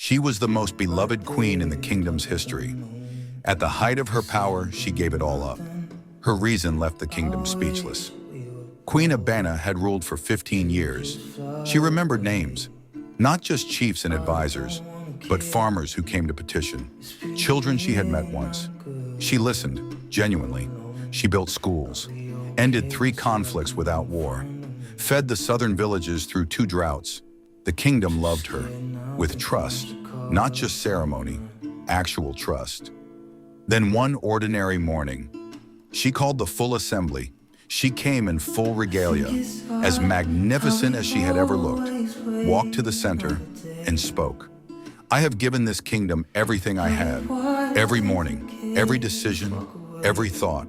She was the most beloved queen in the kingdom's history. At the height of her power, she gave it all up. Her reason left the kingdom speechless. Queen Abena had ruled for 15 years. She remembered names, not just chiefs and advisors, but farmers who came to petition, children she had met once. She listened, genuinely. She built schools, ended 3 conflicts without war, fed the southern villages through 2 droughts. The kingdom loved her, with trust, not just ceremony, actual trust. Then one ordinary morning, she called the full assembly. She came in full regalia, as magnificent as she had ever looked, walked to the center, and spoke. I have given this kingdom everything I had, every morning, every decision, every thought,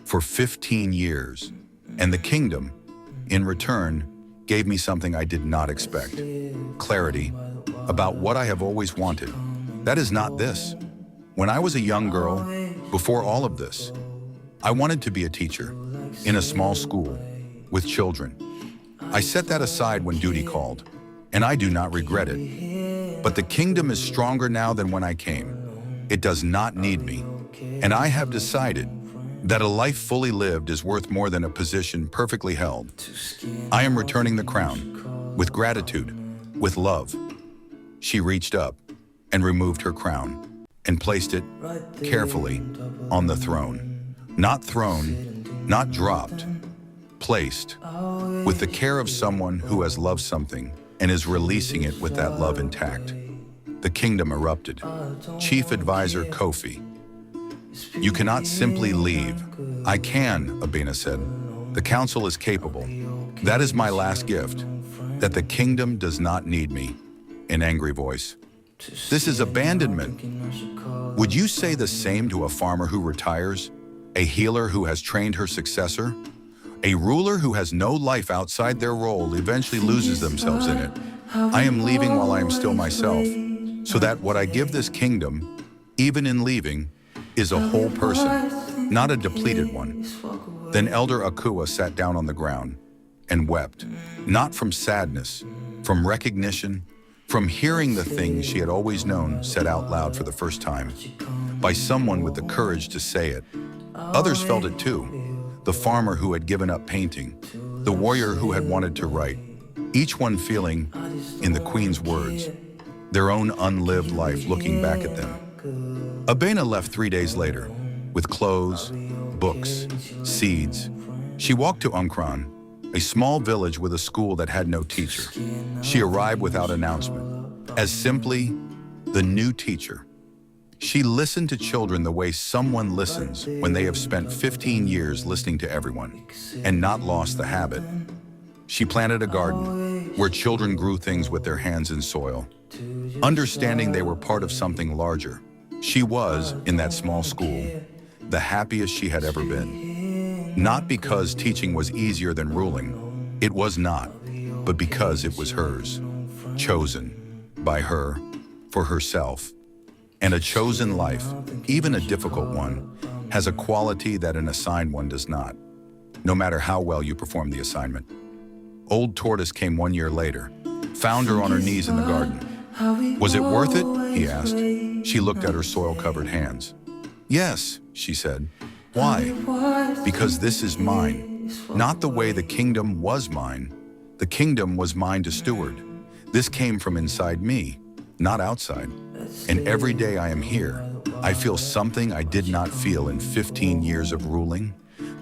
for 15 years. And the kingdom, in return, gave me something I did not expect. Clarity about what I have always wanted. That is not this. When I was a young girl, before all of this, I wanted to be a teacher, in a small school, with children. I set that aside when duty called, and I do not regret it. But the kingdom is stronger now than when I came. It does not need me, and I have decided that a life fully lived is worth more than a position perfectly held. I am returning the crown, with gratitude, with love. She reached up and removed her crown and placed it carefully on the throne. Not thrown, not dropped, placed with the care of someone who has loved something and is releasing it with that love intact. The kingdom erupted. Chief Advisor Kofi, you cannot simply leave. I can, Abena said. The council is capable. That is my last gift, that the kingdom does not need me. In angry voice. This is abandonment. Would you say the same to a farmer who retires? A healer who has trained her successor? A ruler who has no life outside their role eventually loses themselves in it. I am leaving while I am still myself, so that what I give this kingdom, even in leaving, is a whole person, not a depleted one. Then Elder Akua sat down on the ground and wept, not from sadness, from recognition, from hearing the things she had always known said out loud for the first time, by someone with the courage to say it. Others felt it too, the farmer who had given up painting, the warrior who had wanted to write, each one feeling, in the Queen's words, their own unlived life looking back at them. Abena left 3 days later, with clothes, books, seeds. She walked to Umkran, a small village with a school that had no teacher. She arrived without announcement, as simply the new teacher. She listened to children the way someone listens when they have spent 15 years listening to everyone and not lost the habit. She planted a garden where children grew things with their hands in soil, understanding they were part of something larger. She was, in that small school, the happiest she had ever been. Not because teaching was easier than ruling. It was not, but because it was hers, chosen by her, for herself. And a chosen life, even a difficult one, has a quality that an assigned one does not, no matter how well you perform the assignment. Old Tortoise came 1 year later, found her on her knees in the garden. Was it worth it? He asked. She looked at her soil-covered hands. Yes, she said. Why? Because this is mine. Not the way the kingdom was mine. The kingdom was mine to steward. This came from inside me, not outside. And every day I am here, I feel something I did not feel in 15 years of ruling.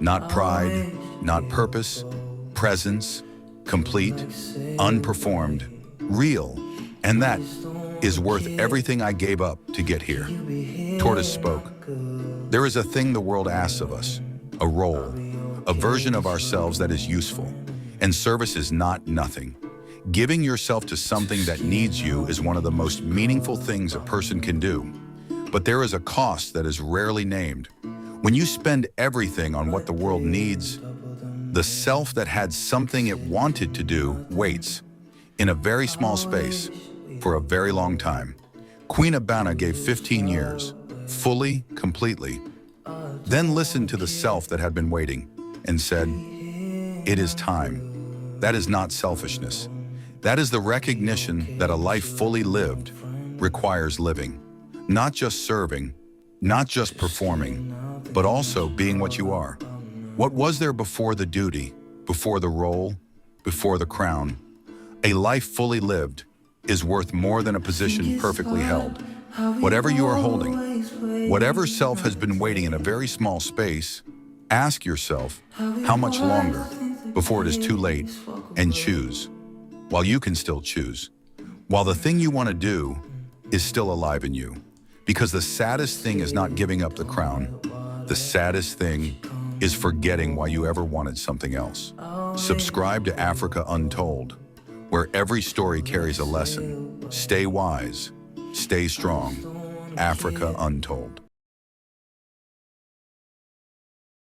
Not pride, not purpose, presence, complete, unperformed, real. And that is worth everything I gave up to get here. Tortoise spoke. There is a thing the world asks of us, a role, a version of ourselves that is useful, and service is not nothing. Giving yourself to something that needs you is one of the most meaningful things a person can do. But there is a cost that is rarely named. When you spend everything on what the world needs, the self that had something it wanted to do waits in a very small space for a very long time. Queen Abena gave 15 years, fully, completely, then listened to the self that had been waiting and said, "It is time." That is not selfishness. That is the recognition that a life fully lived requires living, not just serving, not just performing, but also being what you are. What was there before the duty, before the role, before the crown? A life fully lived is worth more than a position perfectly held. Whatever you are holding, whatever self has been waiting in a very small space, ask yourself how much longer before it is too late, and choose, while you can still choose, while the thing you want to do is still alive in you. Because the saddest thing is not giving up the crown. The saddest thing is forgetting why you ever wanted something else. Subscribe to Africa Untold, where every story carries a lesson. Stay wise, stay strong. Africa Untold.